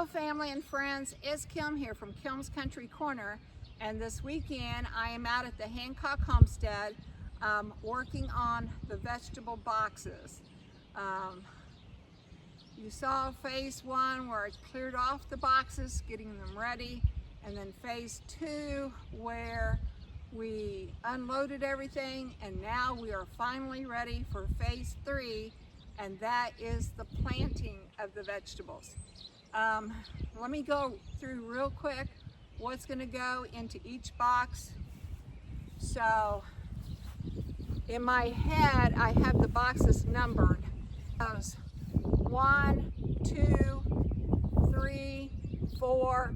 Hello family and friends, it's Kim here from Kim's Country Corner, and this weekend I am out at the Hancock Homestead working on the vegetable boxes. You saw phase one where I cleared off the boxes, getting them ready, and then phase two where we unloaded everything, and now we are finally ready for phase three, and that is the planting of the vegetables. Let me go through real quick what's going to go into each box. So in my head I have the boxes numbered. 1, 2, 3, 4,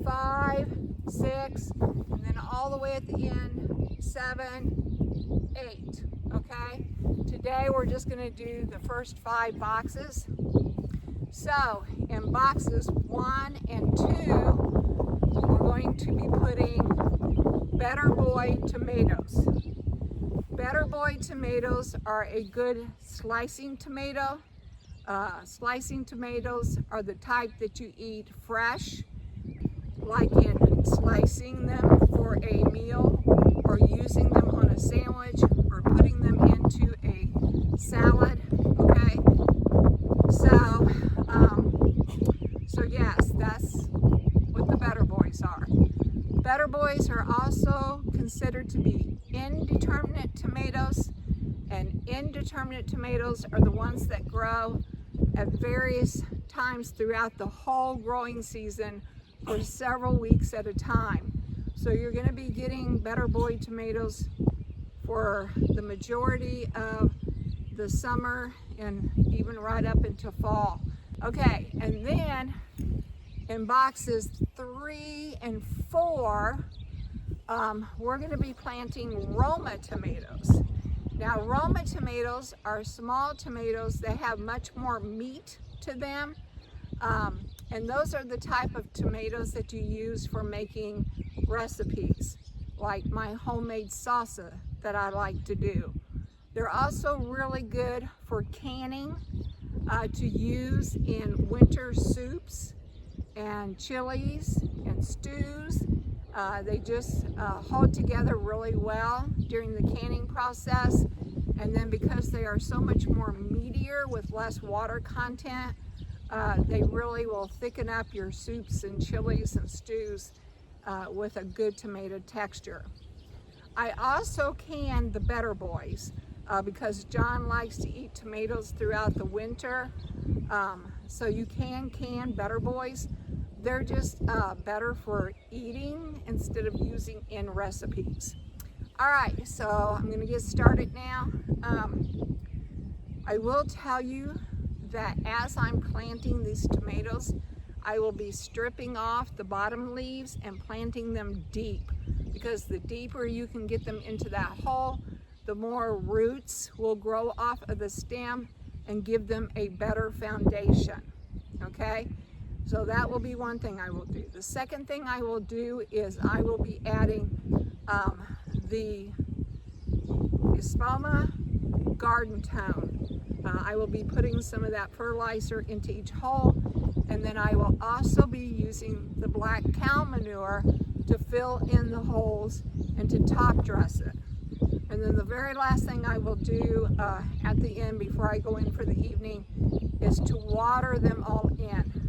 5, 6, and then all the way at the end 7, 8. Okay, today we're just going to do the first 5 boxes. So in boxes 1 and 2, we're going to be putting Better Boy tomatoes. Better Boy tomatoes are a good slicing tomato. Slicing tomatoes are the type that you eat fresh, like in slicing them for a meal or using them on a sandwich or putting them into a salad. Okay, so yes, that's what the Better Boys are. Better Boys are also considered to be indeterminate tomatoes, and indeterminate tomatoes are the ones that grow at various times throughout the whole growing season for several weeks at a time. So you're going to be getting Better Boy tomatoes for the majority of the summer and even right up into fall. Okay, and then in boxes 3 and 4, we're going to be planting Roma tomatoes. Now, Roma tomatoes are small tomatoes that have much more meat to them, and those are the type of tomatoes that you use for making recipes, like my homemade salsa that I like to do. They're also really good for canning to use in winter soups and chilies and stews. They just hold together really well during the canning process, and then because they are so much more meatier with less water content, they really will thicken up your soups and chilies and stews with a good tomato texture. I also canned the Better Boys because John likes to eat tomatoes throughout the winter, so you can can Better Boys. They're just better for eating instead of using in recipes. All right, so I'm going to get started now. I will tell you that as I'm planting these tomatoes, I will be stripping off the bottom leaves and planting them deep, because the deeper you can get them into that hole, the more roots will grow off of the stem and give them a better foundation. Okay? So that will be one thing I will do. The second thing I will do is I will be adding the Espoma Garden Tone. I will be putting some of that fertilizer into each hole, and then I will also be using the black cow manure to fill in the holes and to top dress it. And then the very last thing I will do at the end before I go in for the evening is to water them all in.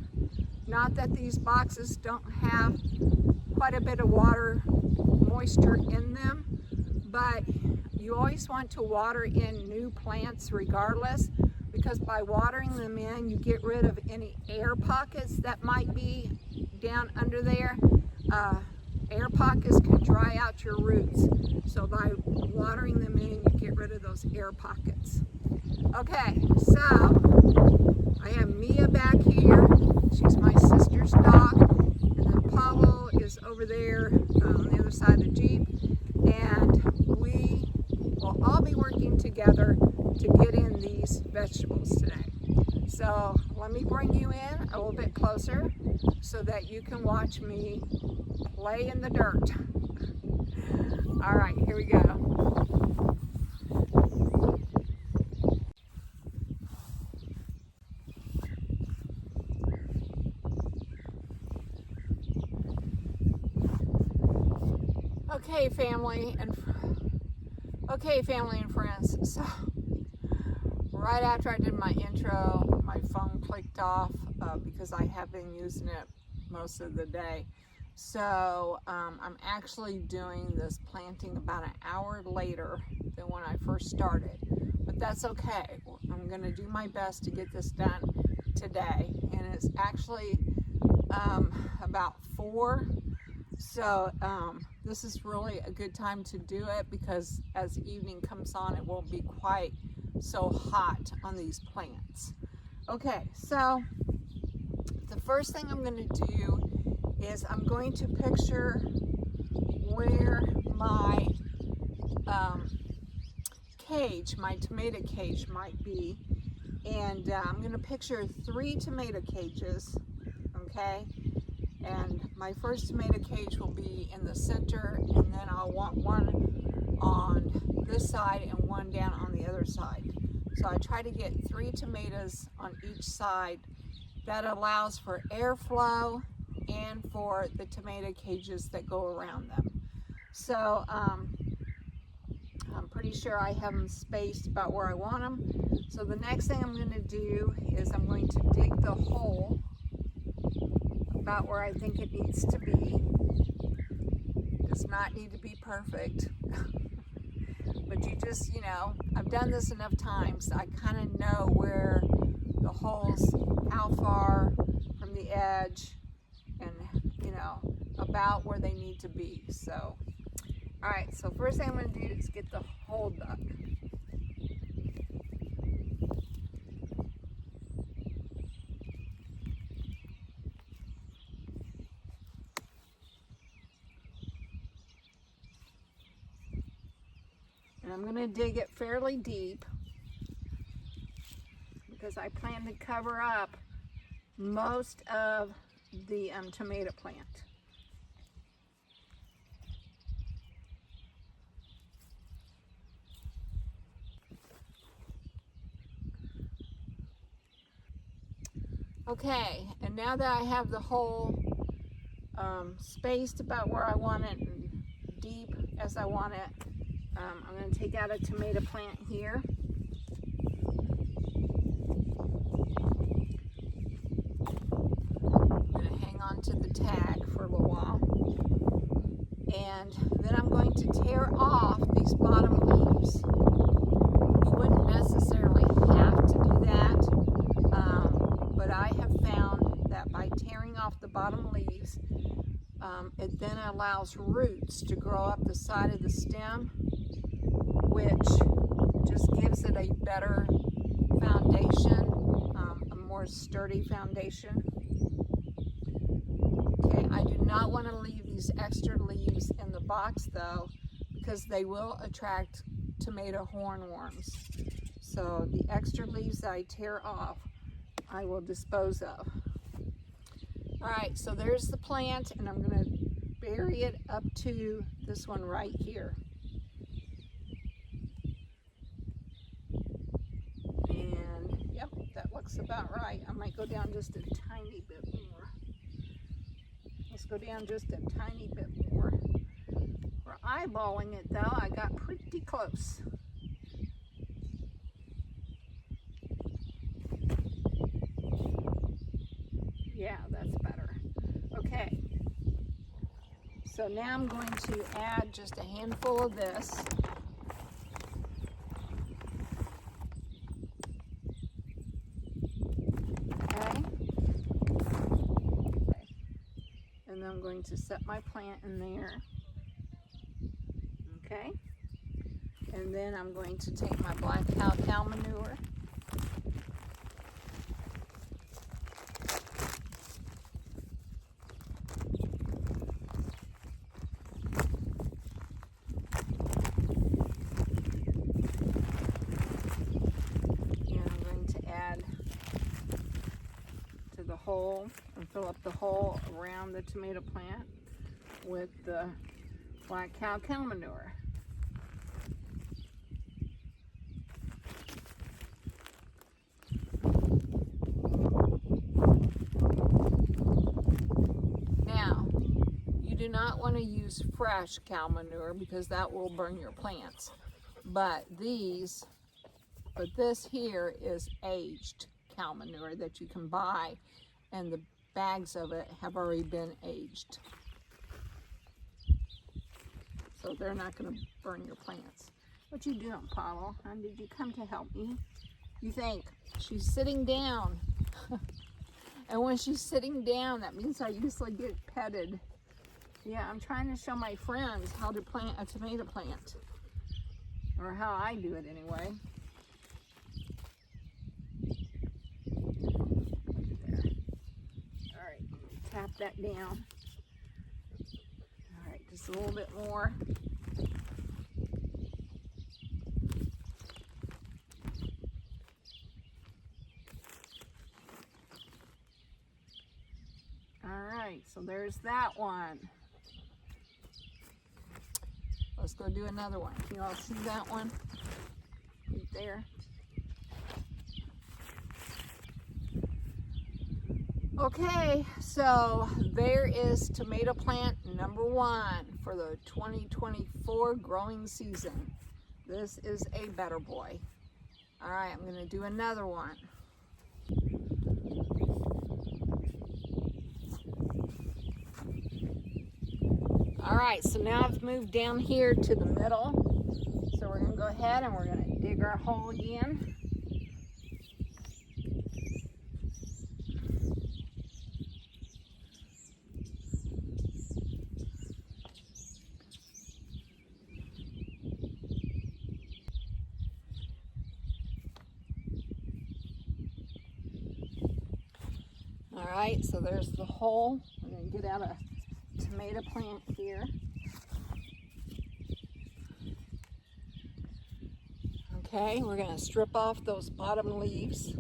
Not that these boxes don't have quite a bit of water moisture in them, but you always want to water in new plants regardless, because by watering them in, you get rid of any air pockets that might be down under there. Air pockets can dry out your roots, so by watering them in, you get rid of those air pockets. Okay, so I have Mia back here. She's my sister's dog, and then Pablo is over there on the other side of the Jeep, and we will all be working together to get in these vegetables today. So let me bring you in a little bit closer so that you can watch me play in the dirt. All right, here we go. Okay, family and friends. So right after I did my intro, my phone clicked off because I have been using it most of the day. So I'm actually doing this planting about an hour later than when I first started, but that's okay. I'm going to do my best to get this done today, and it's actually about 4. So this is really a good time to do it because as evening comes on, it won't be quite so hot on these plants. Okay, so the first thing I'm going to do is I'm going to picture where my cage, my tomato cage might be, and I'm going to picture 3 tomato cages, okay? And my first tomato cage will be in the center, and then I'll want one on this side and one down on the other side. So I try to get 3 tomatoes on each side. That allows for airflow and for the tomato cages that go around them. So I'm pretty sure I have them spaced about where I want them. So the next thing I'm going to do is I'm going to dig the hole about where I think it needs to be. Does not need to be perfect. But you just, I've done this enough times, I kind of know where the holes, how far from the edge, and about where they need to be. So all right, so first thing I'm going to do is get the hole dug. And I'm going to dig it fairly deep because I plan to cover up most of the tomato plant. Okay, and now that I have the hole spaced about where I want it and deep as I want it, I'm going to take out a tomato plant here. I'm going to hang on to the tag for a little while. And then I'm going to tear off these bottom leaves. You wouldn't necessarily have to do that, but I have found that by tearing off the bottom leaves, it then allows roots to grow up the side of the stem, which just gives it a better foundation, a more sturdy foundation. Okay, I do not want to leave these extra leaves in the box though, because they will attract tomato hornworms. So the extra leaves that I tear off, I will dispose of. All right, so there's the plant, and I'm going to bury it up to this one right here. And yep, that looks about right. I might go down just a tiny bit more. Let's go down just a tiny bit more. For eyeballing it though, I got pretty close. Yeah, that's better. Okay. So now I'm going to add just a handful of this. Okay. And then I'm going to set my plant in there. Okay. And then I'm going to take my black cow manure. Hole and fill up the hole around the tomato plant with the black cow manure. Now, you do not want to use fresh cow manure because that will burn your plants. But this here is aged cow manure that you can buy, and the bags of it have already been aged. So they're not going to burn your plants. What you doing, Paulo? Did you come to help me? You think she's sitting down. And when she's sitting down, that means I usually get petted. Yeah, I'm trying to show my friends how to plant a tomato plant. Or how I do it anyway. There. All right, tap that down. All right, just a little bit more. All right, so there's that one. Let's go do another one. Can you all see that one? Right there. Okay, so there is tomato plant number 1 for the 2024 growing season. This is a better boy. All right, I'm gonna do another one. All right, so now I've moved down here to the middle. So we're gonna go ahead and we're gonna dig our hole again. All right, so there's the hole. We're gonna get out a tomato plant here. Okay, we're gonna strip off those bottom leaves.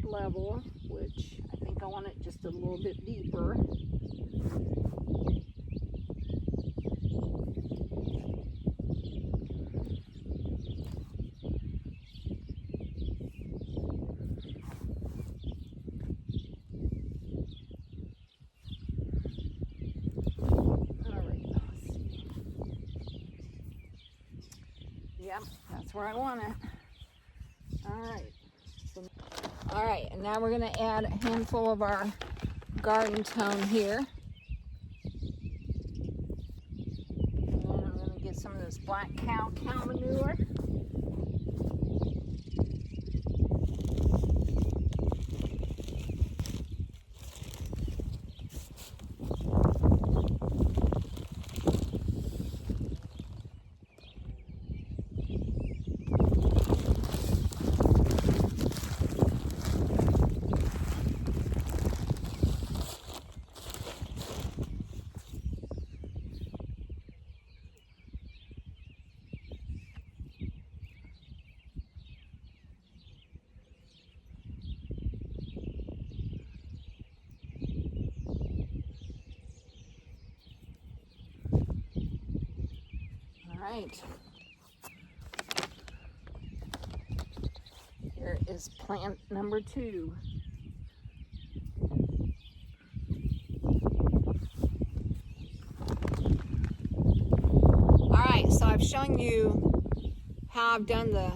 Level, which I think I want it just a little bit deeper. Yep, that's where I want it. All right, and now we're going to add a handful of our garden tone here. And I'm going to get some of this black cow manure. Right. Here is plant number 2. All right, so I've shown you how I've done the,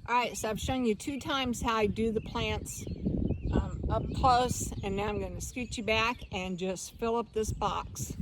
I've shown you 2 times how I do the plants up close, and now I'm going to scoot you back and just fill up this box.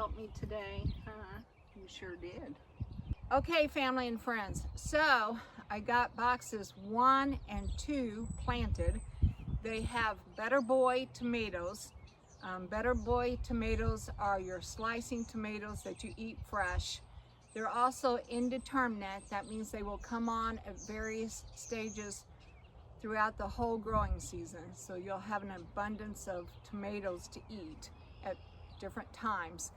help me today. You sure did. Okay, family and friends. So I got boxes 1 and 2 planted. They have Better Boy tomatoes. Better Boy tomatoes are your slicing tomatoes that you eat fresh. They're also indeterminate. That means they will come on at various stages throughout the whole growing season. So you'll have an abundance of tomatoes to eat at different times.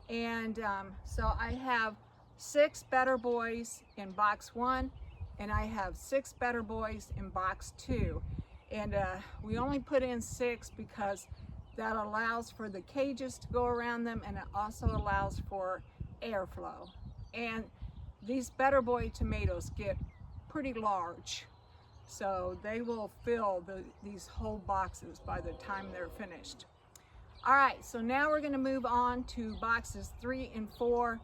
And so I have 6 Better Boys in box 1, and I have 6 Better Boys in box 2. And we only put in 6 because that allows for the cages to go around them, and it also allows for airflow. And these Better Boy tomatoes get pretty large, so they will fill these whole boxes by the time they're finished. All right, so now we're going to move on to boxes 3 and 4,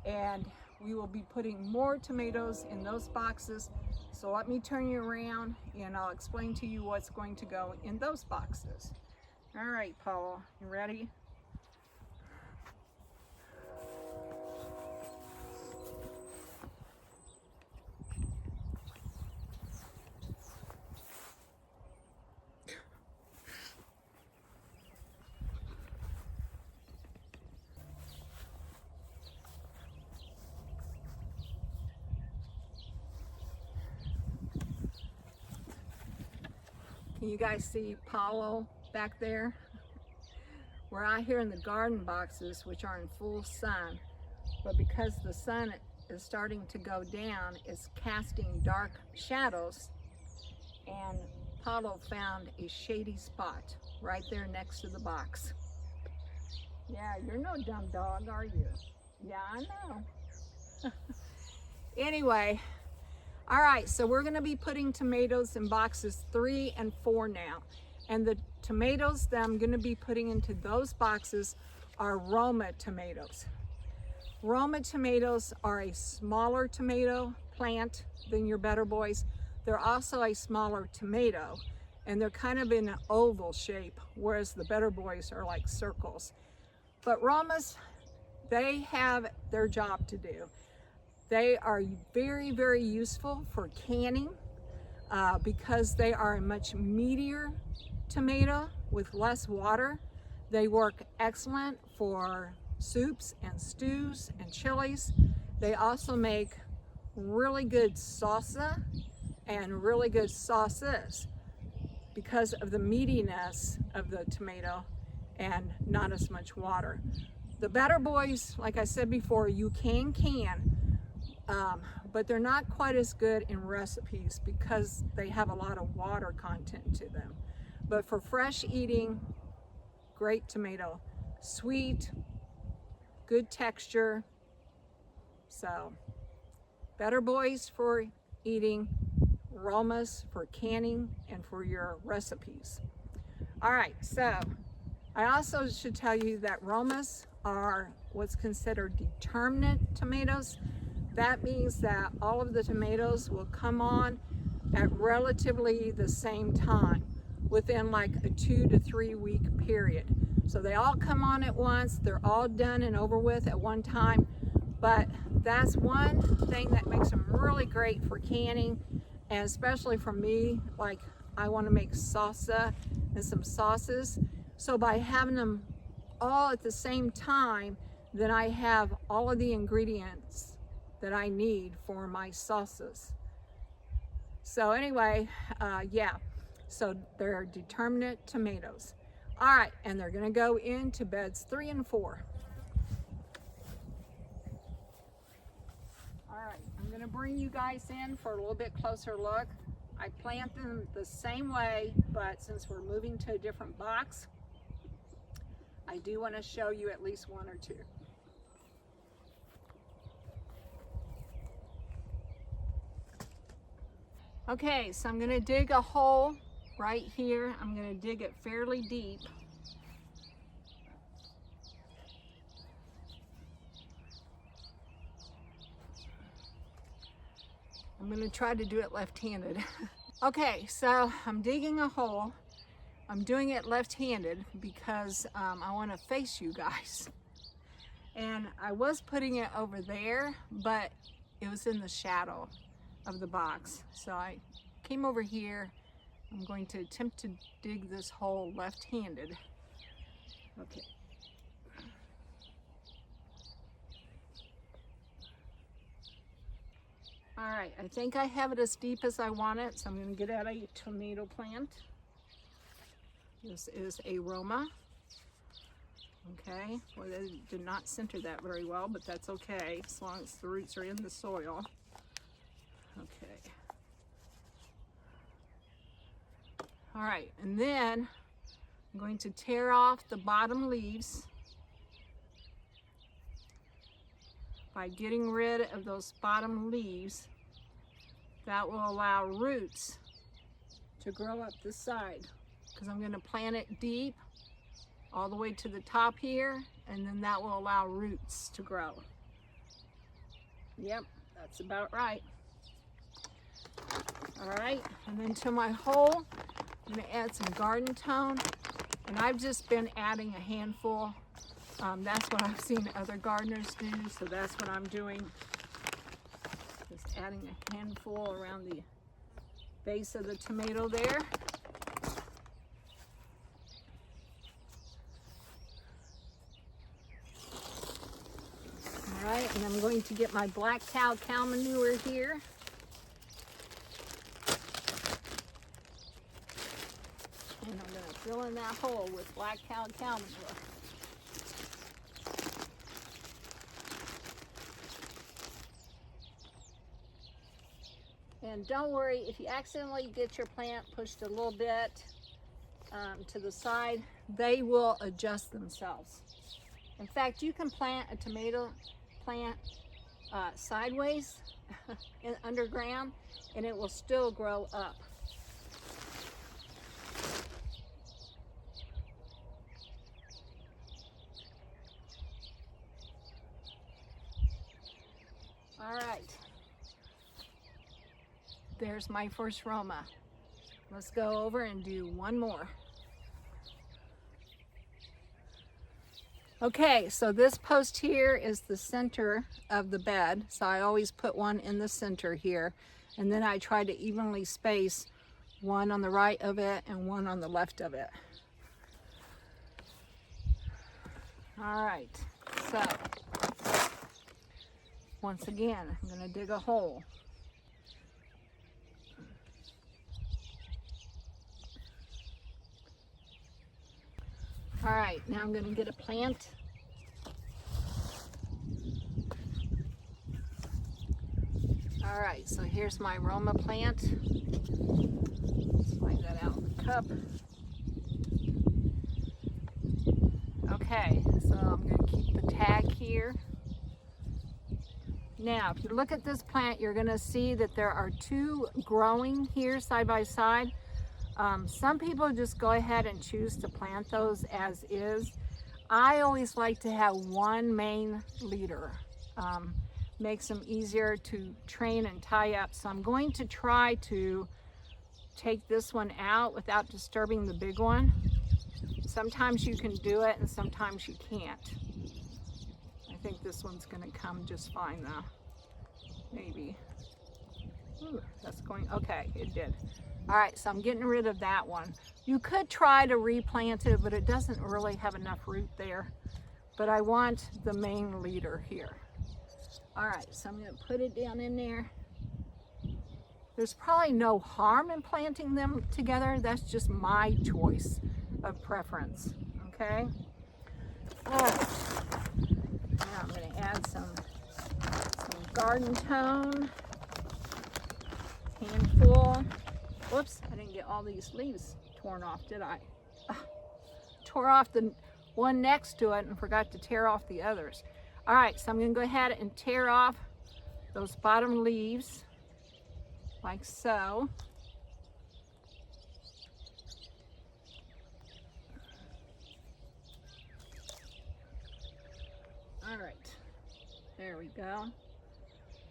and we will be putting more tomatoes in those boxes. So let me turn you around and I'll explain to you what's going to go in those boxes. All right, Paula, you ready? Can you guys see Paulo back there? We're out here in the garden boxes, which are in full sun, but because the sun is starting to go down, it's casting dark shadows, and Paulo found a shady spot right there next to the box. Yeah, you're no dumb dog, are you? Yeah, I know. Anyway, all right, so we're gonna be putting tomatoes in boxes 3 and 4 now. And the tomatoes that I'm gonna be putting into those boxes are Roma tomatoes. Roma tomatoes are a smaller tomato plant than your Better Boys. They're also a smaller tomato, and they're kind of in an oval shape, whereas the Better Boys are like circles. But Romas, they have their job to do. They are very, very useful for canning because they are a much meatier tomato with less water. They work excellent for soups and stews and chilies. They also make really good salsa and really good sauces because of the meatiness of the tomato and not as much water. The Better Boys, like I said before, you can, but they're not quite as good in recipes because they have a lot of water content to them. But for fresh eating, great tomato. Sweet, good texture. So, Better Boys for eating, Romas for canning, and for your recipes. All right, so I also should tell you that Romas are what's considered determinate tomatoes. That means that all of the tomatoes will come on at relatively the same time, within like a 2 to 3 week period. So they all come on at once, they're all done and over with at one time, but that's one thing that makes them really great for canning, and especially for me, like I want to make salsa and some sauces. So by having them all at the same time, then I have all of the ingredients that I need for my sauces. So anyway, yeah, so they're determinate tomatoes. All right, and they're gonna go into beds 3 and 4. All right, I'm gonna bring you guys in for a little bit closer look. I plant them the same way, but since we're moving to a different box, I do wanna show you at least 1 or 2. Okay, so I'm gonna dig a hole right here. I'm gonna dig it fairly deep. I'm gonna try to do it left-handed. Okay, so I'm digging a hole. I'm doing it left-handed because I wanna face you guys. And I was putting it over there, but it was in the shadow of the box. So I came over here. I'm going to attempt to dig this hole left-handed. Okay. All right, I think I have it as deep as I want it, so I'm going to get out a tomato plant. This is a Roma. Okay, well, they did not center that very well, but that's okay, as long as the roots are in the soil. Okay. All right, and then I'm going to tear off the bottom leaves by getting rid of those bottom leaves. That will allow roots to grow up the side, because I'm going to plant it deep all the way to the top here, and then that will allow roots to grow. Yep, that's about right. All right, and then to my hole, I'm going to add some garden tone, and I've just been adding a handful. That's what I've seen other gardeners do, so that's what I'm doing. Just adding a handful around the base of the tomato there. All right, and I'm going to get my black cow manure here. And I'm going to fill in that hole with black cow manure. And don't worry, if you accidentally get your plant pushed a little bit to the side, they will adjust themselves. In fact, you can plant a tomato plant sideways underground, and it will still grow up. All right. There's my first Roma. Let's go over and do one more. Okay, so this post here is the center of the bed. So I always put one in the center here. And then I try to evenly space one on the right of it and one on the left of it. All right, so once again, I'm going to dig a hole. All right, now I'm going to get a plant. All right, so here's my Roma plant. Slide that out in the cup. Okay, so I'm going to keep the tag here. Now, if you look at this plant, you're going to see that there are two growing here side by side. Some people just go ahead and choose to plant those as is. I always like to have one main leader. Makes them easier to train and tie up. So I'm going to try to take this one out without disturbing the big one. Sometimes you can do it and sometimes you can't. I think this one's going to come just fine though. Maybe. Ooh, that's going, okay, it did. All right, so I'm getting rid of that one. You could try to replant it, but it doesn't really have enough root there. But I want the main leader here. All right, so I'm going to put it down in there. There's probably no harm in planting them together. That's just my choice of preference, okay? All right, now I'm going to add some garden tone, handful. Whoops, I didn't get all these leaves torn off, did I? Tore off the one next to it and forgot to tear off the others. All right, so I'm going to go ahead and tear off those bottom leaves like so. All right, there we go.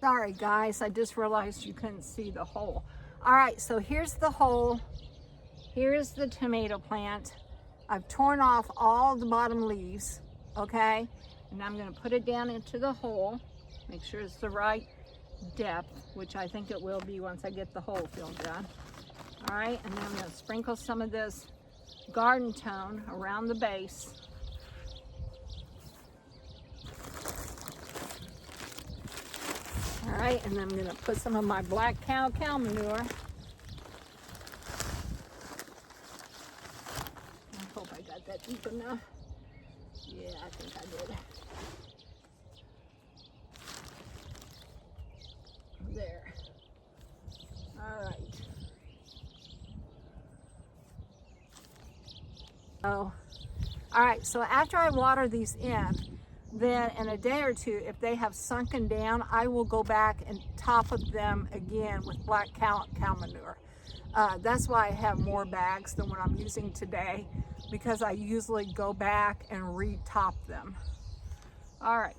Sorry guys, I just realized you couldn't see the hole. All right, so here's the hole. Here's the tomato plant. I've torn off all the bottom leaves, okay? And I'm going to put it down into the hole. Make sure it's the right depth, which I think it will be once I get the hole filled done. All right, and then I'm going to sprinkle some of this garden tone around the base. All right, and then I'm going to put some of my black cow manure. I hope I got that deep enough. Yeah, I think I did. There. All right. Oh, all right, so after I water these in, then in a day or two, if they have sunken down, I will go back and top them again with black cow manure. That's why I have more bags than what I'm using today, because I usually go back and re-top them. All right.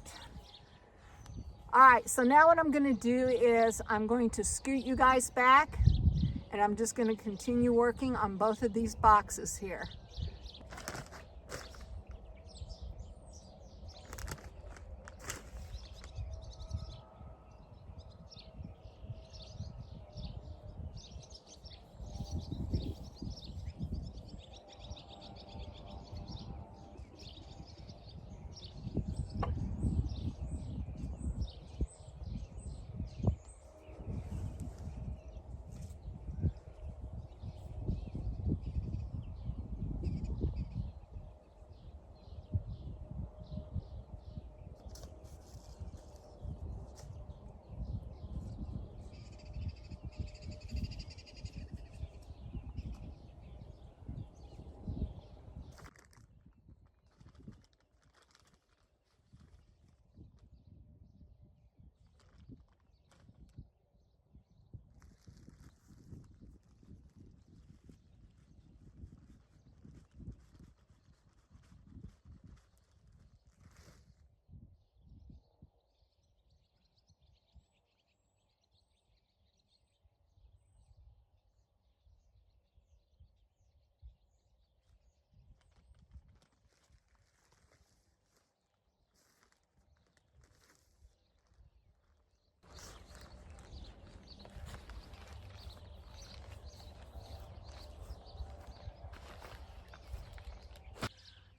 All right, so now what I'm gonna do is I'm going to scoot you guys back, and I'm just gonna continue working on both of these boxes here.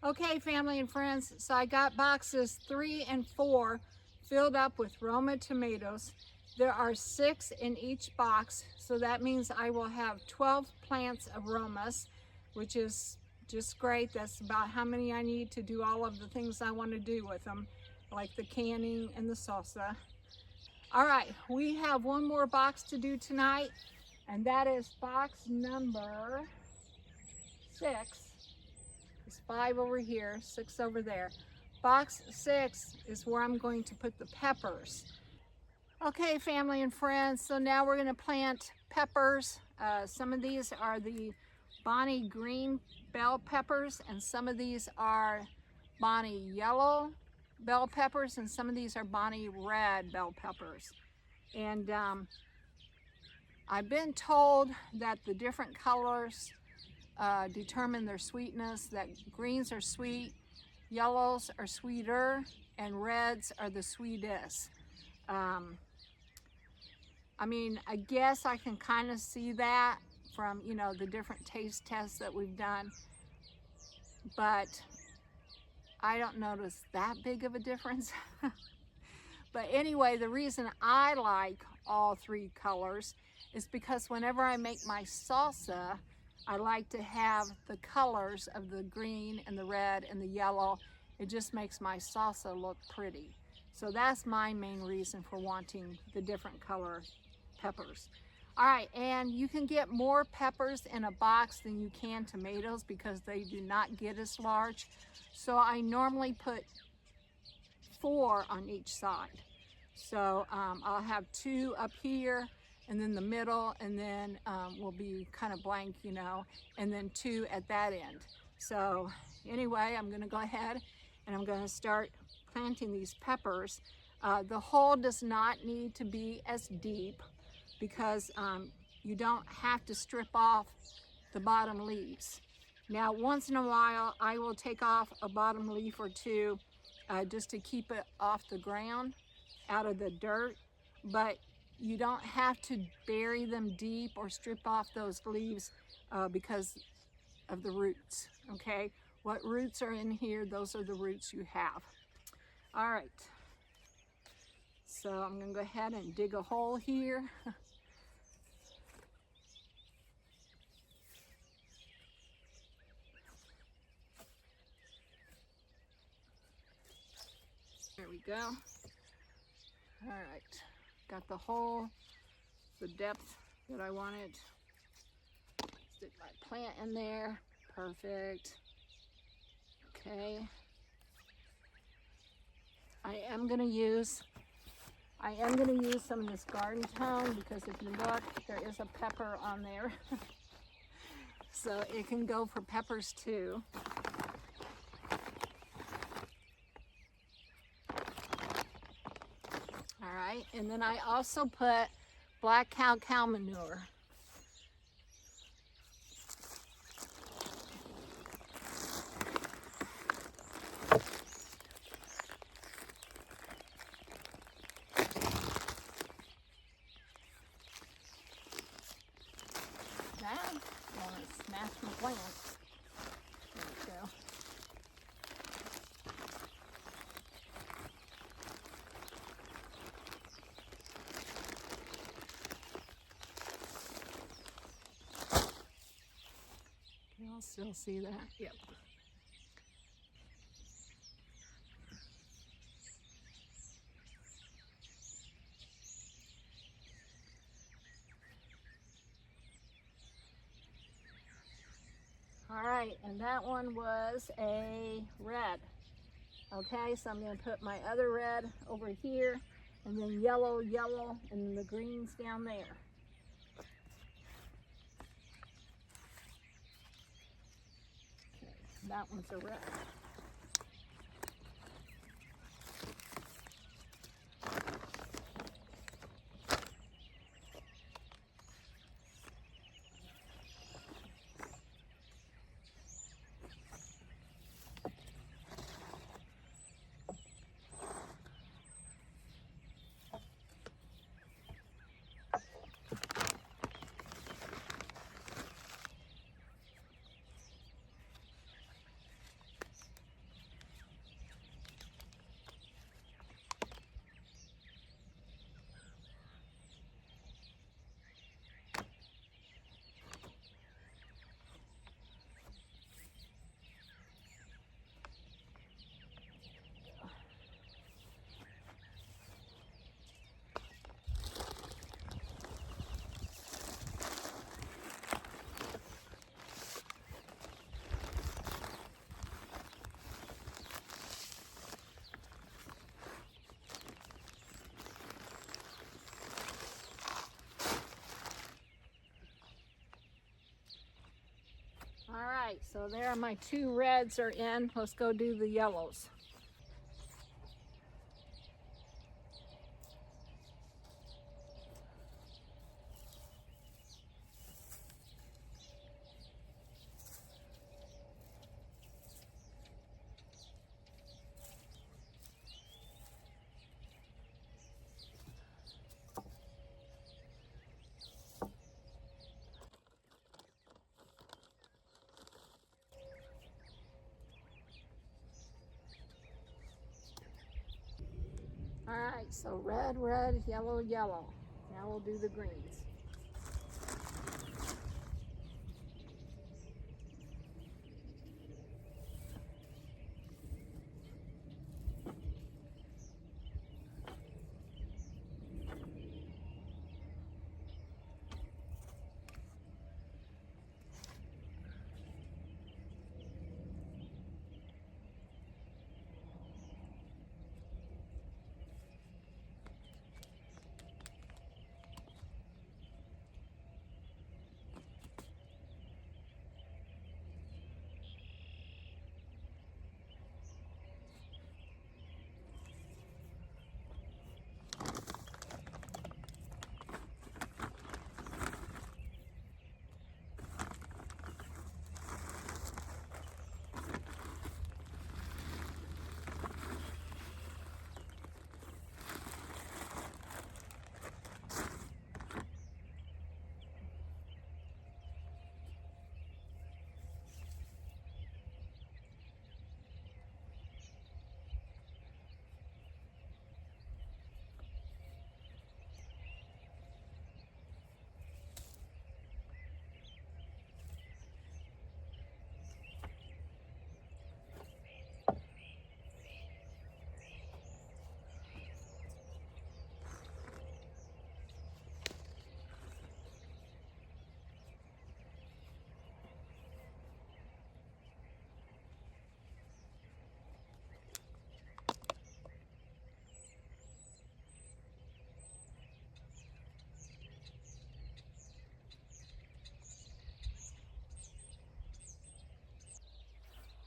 Okay, family and friends, so I got boxes 3 and 4 filled up with Roma tomatoes. There are 6 in each box, so that means I will have 12 plants of Romas, which is just great. That's about how many I need to do all of the things I want to do with them, like the canning and the salsa. All right, we have one more box to do tonight, and that is box number 6. 5 over here, 6 over there. Box 6 is where I'm going to put the peppers. Okay, family and friends, so now we're going to plant peppers. Some of these are the Bonnie green bell peppers, and some of these are Bonnie yellow bell peppers, and some of these are Bonnie red bell peppers. And I've been told that the different colors determine their sweetness, that greens are sweet, yellows are sweeter, and reds are the sweetest. I mean, I guess I can kind of see that from, you know, the different taste tests that we've done, but I don't notice that big of a difference. But anyway, the reason I like all 3 colors is because whenever I make my salsa, I like to have the colors of the green and the red and the yellow. It just makes my salsa look pretty. So that's my main reason for wanting the different color peppers. All right, and you can get more peppers in a box than you can tomatoes because they do not get as large. So I normally put 4 on each side. So I'll have 2 up here, and then the middle, and then will be kind of blank, you know, and then 2 at that end. So anyway, I'm going to go ahead and I'm going to start planting these peppers. The hole does not need to be as deep because you don't have to strip off the bottom leaves. Now, once in a while, I will take off a bottom leaf or 2 just to keep it off the ground, out of the dirt, but you don't have to bury them deep or strip off those leaves because of the roots, okay? What roots are in here, those are the roots you have. All right, so I'm gonna go ahead and dig a hole here. There we go. All right, got the hole, the depth that I wanted. Stick my plant in there, perfect. Okay. I am gonna use some of this garden tone because if you look, there is a pepper on there. So it can go for peppers too. All right, and then I also put black cow manure. Now, I want to smash my plant. There we go. Can y'all still see that? Yep. All right, and that one was a red. Okay, so I'm going to put my other red over here, and then yellow, yellow, and then the greens down there. Okay, that one's a red. All right, so there my two reds are in. Let's go do the yellows. All right, so red, red, yellow, yellow. Now we'll do the greens.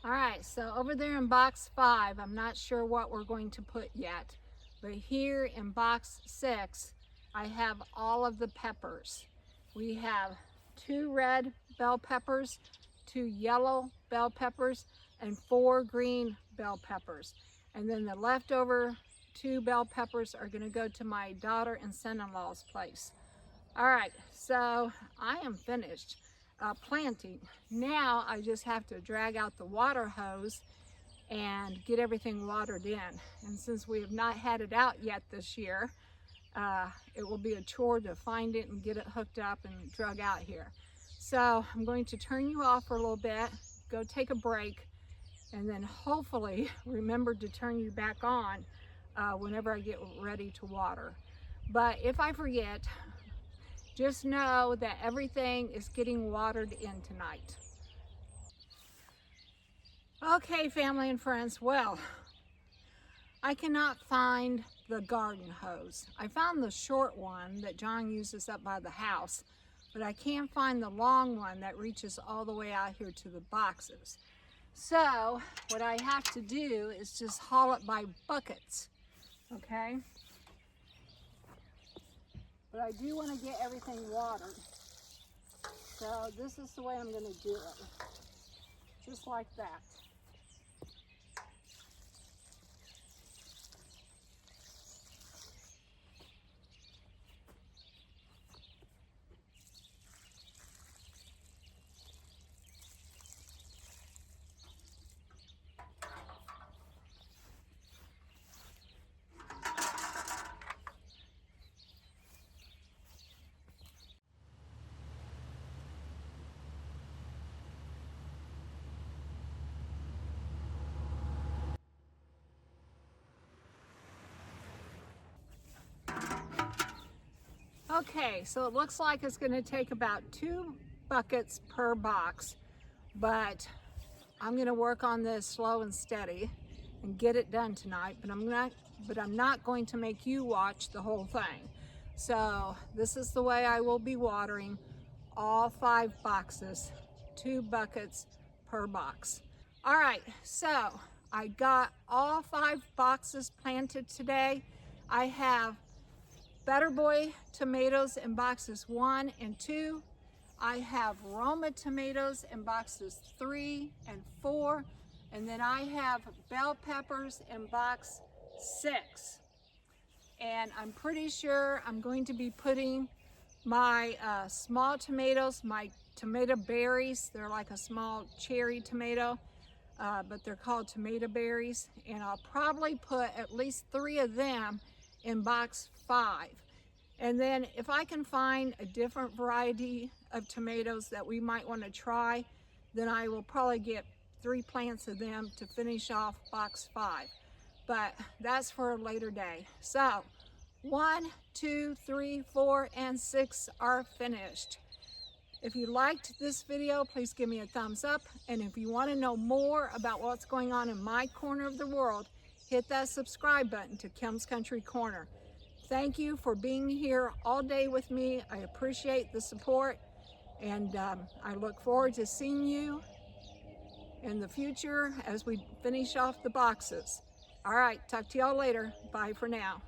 All right, so over there in box 5, I'm not sure what we're going to put yet, but here in box 6, I have all of the peppers. We have 2 red bell peppers, 2 yellow bell peppers, and 4 green bell peppers. And then the leftover 2 bell peppers are gonna go to my daughter and son-in-law's place. All right, so I am finished planting. Now I just have to drag out the water hose and get everything watered in. And since we have not had it out yet this year, it will be a chore to find it and get it hooked up and drug out here. So I'm going to turn you off for a little bit, go take a break, and then hopefully remember to turn you back on whenever I get ready to water. But if I forget, just know that everything is getting watered in tonight. Okay, family and friends, well, I cannot find the garden hose. I found the short one that John uses up by the house, but I can't find the long one that reaches all the way out here to the boxes. So what I have to do is just haul it by buckets, okay? But I do want to get everything watered. So this is the way I'm going to do it. Just like that. Okay, so it looks like it's going to take about 2 buckets per box, but I'm going to work on this slow and steady and get it done tonight, but I'm not going to make you watch the whole thing. So this is the way I will be watering all 5 boxes, 2 buckets per box. All right, so I got all 5 boxes planted today. I have Better Boy tomatoes in boxes 1 and 2. I have Roma tomatoes in boxes 3 and 4. And then I have bell peppers in box 6. And I'm pretty sure I'm going to be putting my small tomatoes, my tomato berries, they're like a small cherry tomato, but they're called tomato berries. And I'll probably put at least 3 of them in box 5. And then if I can find a different variety of tomatoes that we might want to try, then I will probably get 3 plants of them to finish off box 5. But that's for a later day. So 1, 2, 3, 4, and 6 are finished. If you liked this video, please give me a thumbs up. And if you want to know more about what's going on in my corner of the world, hit that subscribe button to Kim's Country Corner. Thank you for being here all day with me. I appreciate the support, and I look forward to seeing you in the future as we finish off the boxes. All right, talk to y'all later. Bye for now.